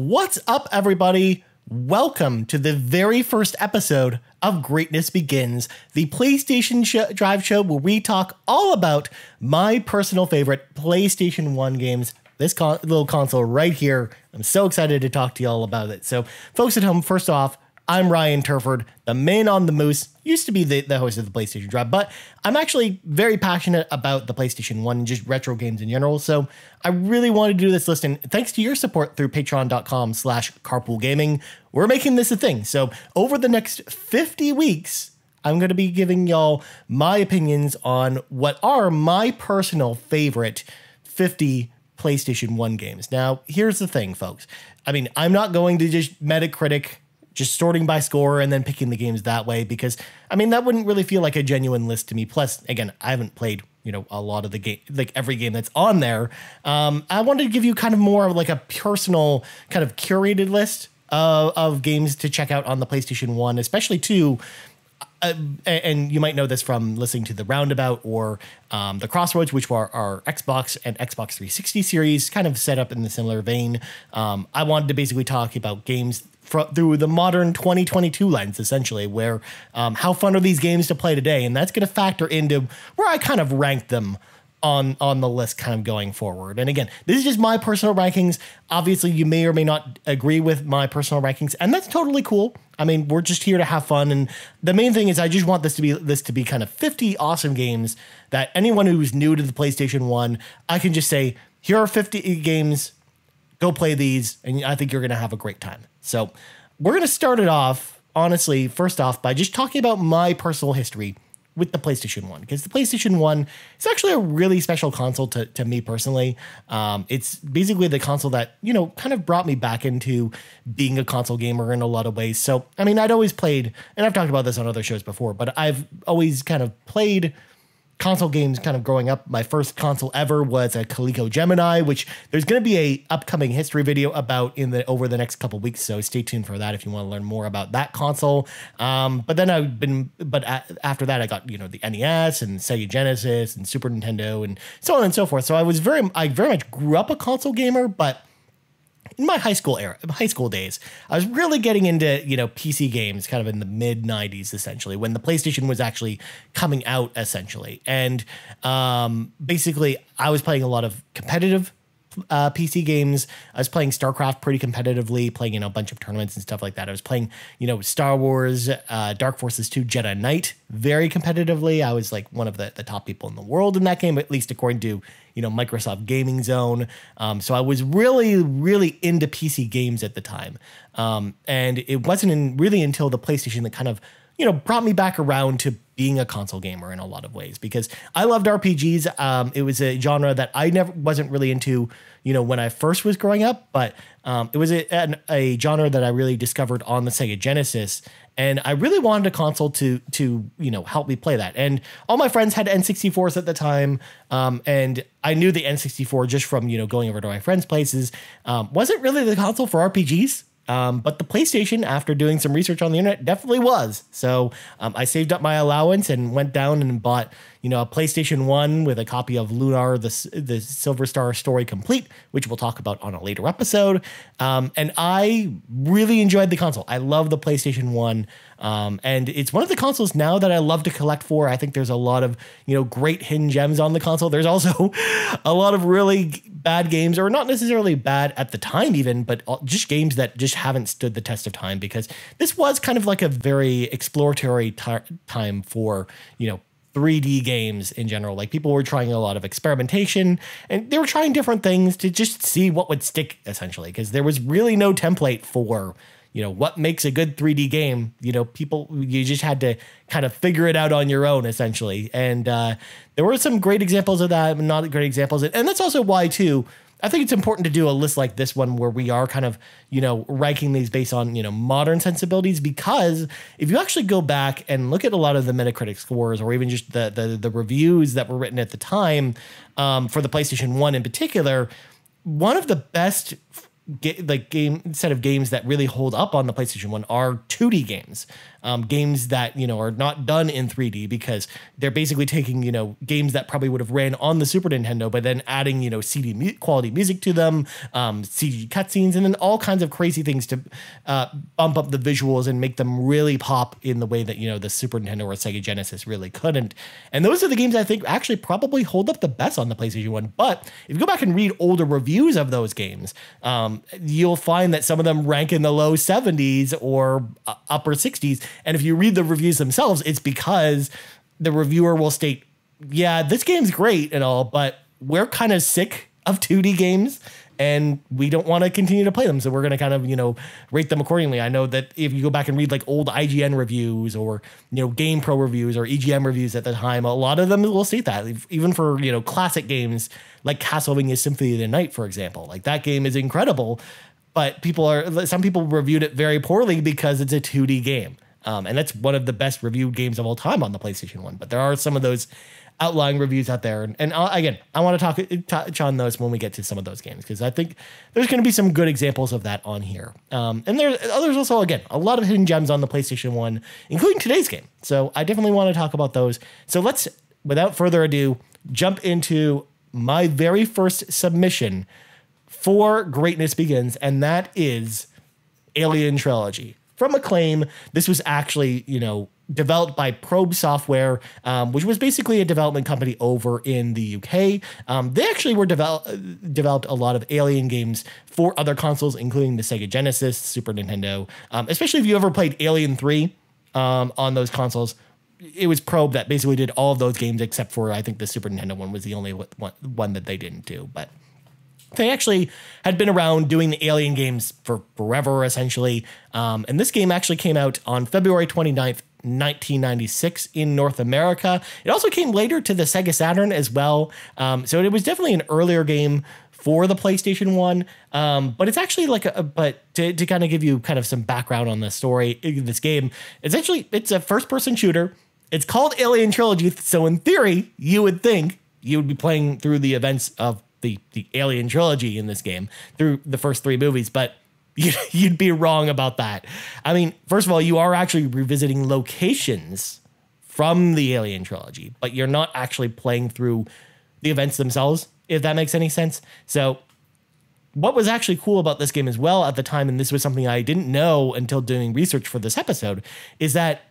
What's up, everybody? Welcome to the very first episode of Greatness Begins, the PlayStation Drive show where we talk all about my personal favorite PlayStation 1 games. This little console right here. I'm so excited to talk to you all about it. So, folks at home, first off, I'm Ryan Turford, the man on the moose. Used to be the host of the PlayStation Drive, but I'm actually very passionate about the PlayStation 1 and just retro games in general. So I really wanted to do this list, and thanks to your support through patreon.com/carpoolgaming, we're making this a thing. So over the next 50 weeks, I'm going to be giving y'all my opinions on what are my personal favorite 50 PlayStation 1 games. Now, here's the thing, folks. I mean, I'm not going to just Metacritic, just sorting by score and then picking the games that way, because I mean, that wouldn't really feel like a genuine list to me. Plus, again, I haven't played, a lot of the game, like every game that's on there. I wanted to give you kind of more of like a personal kind of curated list of games to check out on the PlayStation 1, especially too. And you might know this from listening to the Roundabout or the Crossroads, which were our Xbox and Xbox 360 series, kind of set up in the similar vein. I wanted to basically talk about games through the modern 2022 lens, essentially, where how fun are these games to play today? And that's going to factor into where I kind of rank them on the list kind of going forward. And again, this is just my personal rankings. Obviously, you may or may not agree with my personal rankings, and that's totally cool. I mean, we're just here to have fun. And the main thing is I just want this to be kind of 50 awesome games that anyone who's new to the PlayStation 1, I can just say, here are 50 games, go play these, and I think you're going to have a great time. So we're going to start it off, honestly, first off, by just talking about my personal history with the PlayStation 1, because the PlayStation 1 is actually a really special console to me personally. It's basically the console that, kind of brought me back into being a console gamer in a lot of ways. So, I mean, I'd always played, and I've talked about this on other shows before, but I've always kind of played console games kind of growing up. My first console ever was a Coleco Gemini, which there's going to be a upcoming history video about over the next couple weeks. So stay tuned for that if you want to learn more about that console. But then after that, I got, the NES and Sega Genesis and Super Nintendo and so on and so forth. So I very much grew up a console gamer, but in my high school days, I was really getting into, PC games kind of in the mid 90s, essentially, when the PlayStation was actually coming out, essentially. And basically, I was playing a lot of competitive PC games. I was playing StarCraft pretty competitively, playing, a bunch of tournaments and stuff like that. I was playing, Star Wars, Dark Forces 2, Jedi Knight very competitively. I was like one of the top people in the world in that game, at least according to, Microsoft Gaming Zone. So I was really, really into PC games at the time. And it wasn't really until the PlayStation that kind of, brought me back around to being a console gamer in a lot of ways, because I loved RPGs. It was a genre that I wasn't really into, when I first was growing up, but it was a genre that I really discovered on the Sega Genesis. And I really wanted a console to help me play that. And all my friends had N64s at the time. And I knew the N64 just from, going over to my friends' places. Wasn't really the console for RPGs. But the PlayStation, after doing some research on the internet, definitely was. So I saved up my allowance and went down and bought, a PlayStation 1 with a copy of Lunar, the Silver Star Story Complete, which we'll talk about on a later episode. And I really enjoyed the console. I love the PlayStation 1. And it's one of the consoles now that I love to collect for. I think there's a lot of, great hidden gems on the console. There's also a lot of really bad games, or not necessarily bad at the time even, but just games that just haven't stood the test of time, because this was kind of like a very exploratory time for, 3D games in general. Like, people were trying a lot of experimentation, and they were trying different things to just see what would stick, essentially, because there was really no template for, what makes a good 3D game. You just had to kind of figure it out on your own, essentially. And there were some great examples of that, but not great examples. And that's also why, too, I think it's important to do a list like this one, where we are kind of, ranking these based on, modern sensibilities, because if you actually go back and look at a lot of the Metacritic scores, or even just the reviews that were written at the time, for the PlayStation 1 in particular, one of the best set of games that really hold up on the PlayStation 1 are 2D games. Games that, are not done in 3D because they're basically taking, games that probably would have ran on the Super Nintendo, but then adding, CD quality music to them, CG cutscenes, and then all kinds of crazy things to bump up the visuals and make them really pop in the way that, the Super Nintendo or Sega Genesis really couldn't. And those are the games I think actually probably hold up the best on the PlayStation 1. But if you go back and read older reviews of those games, you'll find that some of them rank in the low 70s or upper 60s. And if you read the reviews themselves, it's because the reviewer will state, yeah, this game's great and all, but we're kind of sick of 2D games and we don't want to continue to play them. So we're going to kind of, rate them accordingly. I know that if you go back and read like old IGN reviews or, Game Pro reviews or EGM reviews at the time, a lot of them will state that. Even for, classic games like Castlevania Symphony of the Night, for example, like that game is incredible, but some people reviewed it very poorly because it's a 2D game. And that's one of the best reviewed games of all time on the PlayStation 1. But there are some of those outlying reviews out there. And again, I want to touch on those when we get to some of those games, because I think there's going to be some good examples of that on here. And there's also, again, a lot of hidden gems on the PlayStation 1, including today's game. So I definitely want to talk about those. So let's, without further ado, jump into my very first submission for Greatness Begins, and that is Alien Trilogy. From Acclaim. This was actually, developed by Probe Software, which was basically a development company over in the UK. They actually were developed a lot of Alien games for other consoles, including the Sega Genesis, Super Nintendo. Especially if you ever played Alien 3 on those consoles, it was Probe that basically did all of those games except for, I think, the Super Nintendo one was the only one that they didn't do. But they actually had been around doing the Alien games for forever, essentially. And this game actually came out on February 29th, 1996 in North America. It also came later to the Sega Saturn as well. So it was definitely an earlier game for the PlayStation 1. But it's actually but to kind of give you kind of some background on the story in this game, it's a first-person shooter. It's called Alien Trilogy. So in theory, you would think you would be playing through the events of the Alien Trilogy in this game through the first three movies, but you'd be wrong about that. I mean, first of all, you are actually revisiting locations from the Alien Trilogy, but you're not actually playing through the events themselves, if that makes any sense. So what was actually cool about this game as well at the time, and this was something I didn't know until doing research for this episode, is that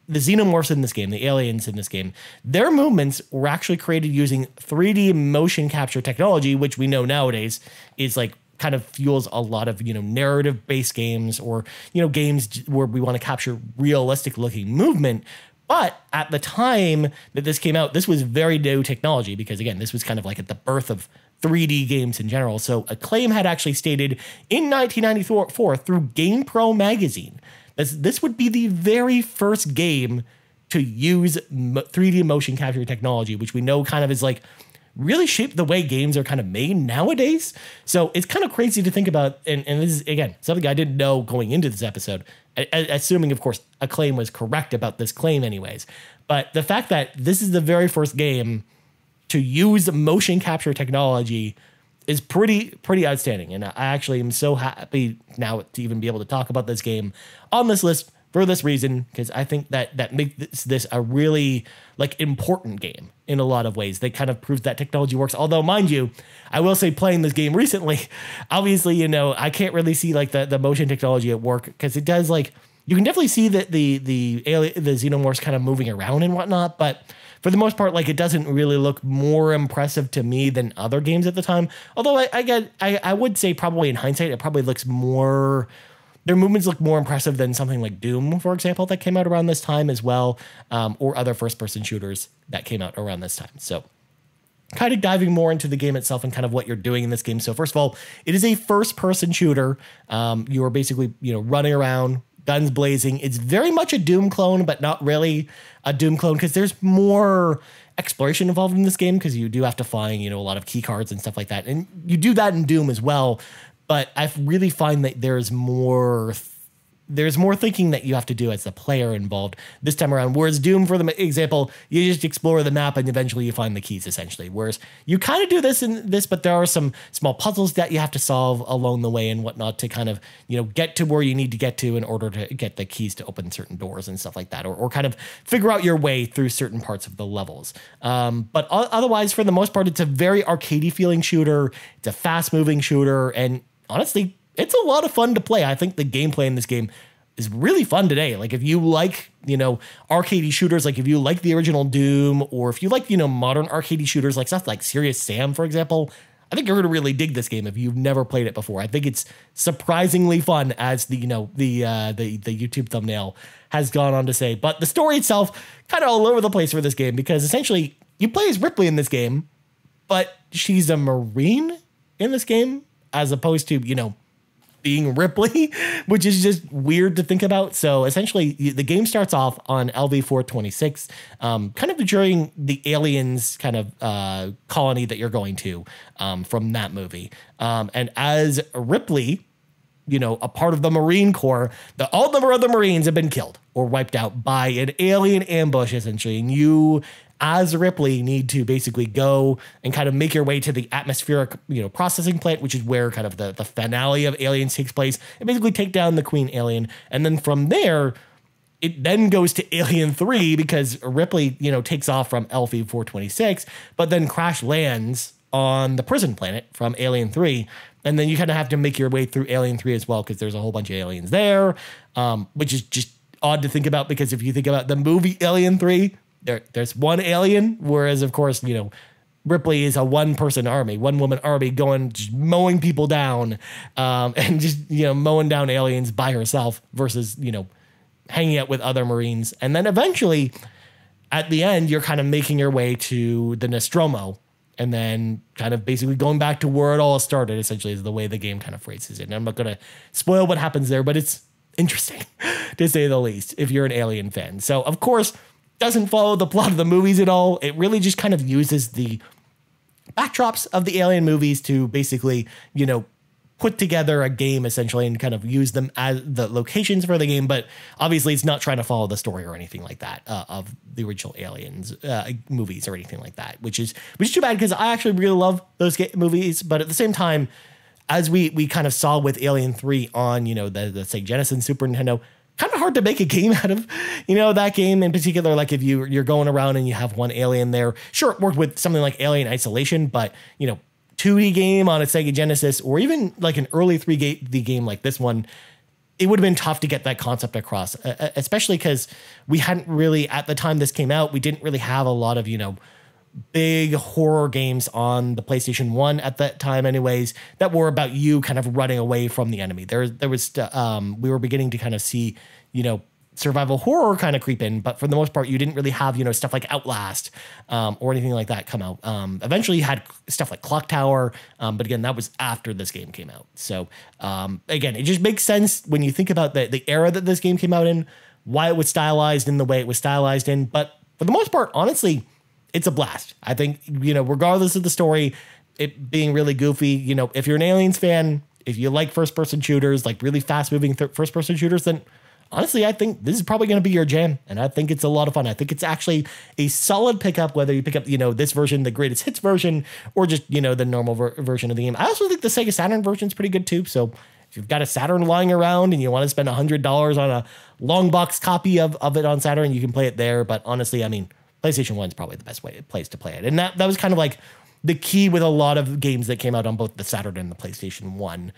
the xenomorphs in this game, the aliens in this game, their movements were actually created using 3D motion capture technology, which we know nowadays is like kind of fuels a lot of, narrative based games or, games where we want to capture realistic looking movement. But at the time that this came out, this was very new technology because, again, this was kind of like at the birth of 3D games in general. So Acclaim had actually stated in 1994 through GamePro magazine, this would be the very first game to use 3D motion capture technology, which we know kind of is like really shaped the way games are kind of made nowadays. So it's kind of crazy to think about. And this is, again, something I didn't know going into this episode, assuming, of course, Acclaim was correct about this claim anyways. But the fact that this is the very first game to use motion capture technology is pretty outstanding. And I actually am so happy now to even be able to talk about this game on this list for this reason, because I think that makes this a really important game in a lot of ways. They kind of proves that technology works. Although, mind you, I will say playing this game recently, obviously, I can't really see the motion technology at work, because it does you can definitely see that the xenomorphs kind of moving around and whatnot, but for the most part, it doesn't really look more impressive to me than other games at the time. Although I would say probably in hindsight, it probably looks more, their movements look more impressive than something like Doom, for example, that came out around this time as well, or other first-person shooters that came out around this time. So kind of diving more into the game itself and kind of what you're doing in this game. So first of all, it is a first-person shooter. You are basically, running around, guns blazing. It's very much a Doom clone, but not really a Doom clone, because there's more exploration involved in this game, because you do have to find, a lot of key cards and stuff like that. And you do that in Doom as well. But I really find that there's more there's more thinking that you have to do as the player involved this time around. Whereas Doom, for the example, you just explore the map and eventually you find the keys, essentially. Whereas you kind of do this in this, but there are some small puzzles that you have to solve along the way and whatnot to kind of, get to where you need to get to in order to get the keys to open certain doors and stuff like that, or kind of figure out your way through certain parts of the levels. But otherwise, for the most part, it's a very arcadey feeling shooter. It's a fast moving shooter. And honestly, it's a lot of fun to play. I think the gameplay in this game is really fun today. Like if you like, arcadey shooters, like if you like the original Doom, or if you like, modern arcadey shooters, like stuff like Serious Sam, for example, I think you're going to really dig this game if you've never played it before. I think it's surprisingly fun, as the YouTube thumbnail has gone on to say. But the story itself, kind of all over the place for this game, because essentially you play as Ripley in this game, but she's a Marine in this game, as opposed to, being Ripley, which is just weird to think about. So essentially the game starts off on LV-426, kind of during the aliens kind of colony that you're going to from that movie. And as Ripley, a part of the Marine Corps, all the other Marines have been killed or wiped out by an alien ambush, essentially. And you, as Ripley, need to basically go and kind of make your way to the atmospheric, processing plant, which is where kind of the finale of Aliens takes place, and basically take down the Queen Alien. And then from there, it then goes to Alien 3, because Ripley, takes off from LV-426, but then crash lands on the prison planet from Alien 3. And then you kind of have to make your way through Alien 3 as well, because there's a whole bunch of aliens there, which is just odd to think about, because if you think about the movie Alien 3, there's one alien, whereas, of course, Ripley is a one-person army, one-woman army going, just mowing people down, and just, mowing down aliens by herself versus, hanging out with other Marines. And then eventually, at the end, you're kind of making your way to the Nostromo, and then kind of basically going back to where it all started, essentially, is the way the game kind of phrases it. And I'm not going to spoil what happens there, but it's interesting, to say the least, if you're an Alien fan. So, of course, doesn't follow the plot of the movies at all. It really just kind of uses the backdrops of the Alien movies to basically, put together a game, essentially, and kind of use them as the locations for the game. But obviously it's not trying to follow the story or anything like that of the original Aliens movies or anything like that, which is too bad, because I actually really love those movies. But at the same time, as we kind of saw with Alien 3 on, the Sega Genesis and Super Nintendo, kind of hard to make a game out of, that game in particular. Like if you're going around and you have one alien there, sure, it worked with something like Alien Isolation, but 2D game on a Sega Genesis, or even like an early 3D game like this one, it would have been tough to get that concept across, especially because we hadn't really, at the time this came out, we didn't really have a lot of, big horror games on the PlayStation 1 at that time anyways, that were about you kind of running away from the enemy. There was, we were beginning to kind of see, survival horror kind of creep in, but for the most part, you didn't really have, stuff like Outlast or anything like that come out. Eventually you had stuff like Clock Tower, but again, that was after this game came out. So again, it just makes sense when you think about the era that this game came out in, why it was stylized in the way it was stylized in. But for the most part, honestly, it's a blast. I think, regardless of the story, it being really goofy, if you're an Aliens fan, if you like first-person shooters, like really fast-moving first-person shooters, then honestly, I think this is probably going to be your jam, and I think it's a lot of fun. I think it's actually a solid pickup, whether you pick up, this version, the greatest hits version, or just, the normal version of the game. I also think the Sega Saturn version is pretty good too, so if you've got a Saturn lying around and you want to spend $100 on a long box copy of it on Saturn, you can play it there. But honestly, I mean, PlayStation 1 is probably the best place to play it. And that was kind of like the key with a lot of games that came out on both the Saturn and the PlayStation 1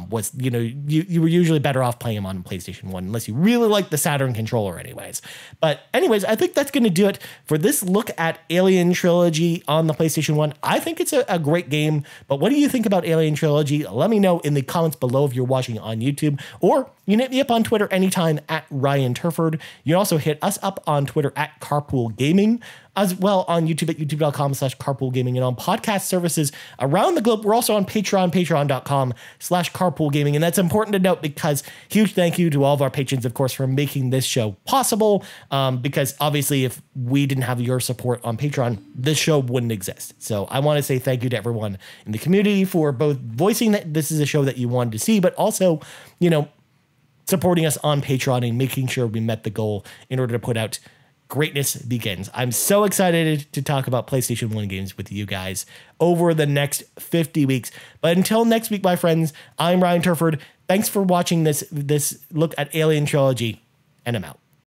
was, you were usually better off playing them on PlayStation 1 unless you really like the Saturn controller anyways. But anyways, I think that's going to do it for this look at Alien Trilogy on the PlayStation 1. I think it's a great game, but what do you think about Alien Trilogy? Let me know in the comments below if you're watching on YouTube, or you can hit me up on Twitter anytime at Ryan Turford. You can also hit us up on Twitter at Carpool Gaming, as well on YouTube at youtube.com/carpoolgaming, and on podcast services around the globe. We're also on Patreon, patreon.com/carpoolgaming. And that's important to note because huge thank you to all of our patrons, of course, for making this show possible. Because obviously if we didn't have your support on Patreon, this show wouldn't exist. So I want to say thank you to everyone in the community for both voicing that this is a show that you wanted to see, but also, supporting us on Patreon and making sure we met the goal in order to put out Greatness Begins. I'm so excited to talk about PlayStation 1 games with you guys over the next 50 weeks. But until next week, my friends, I'm Ryan Turford. Thanks for watching this look at Alien Trilogy, and I'm out.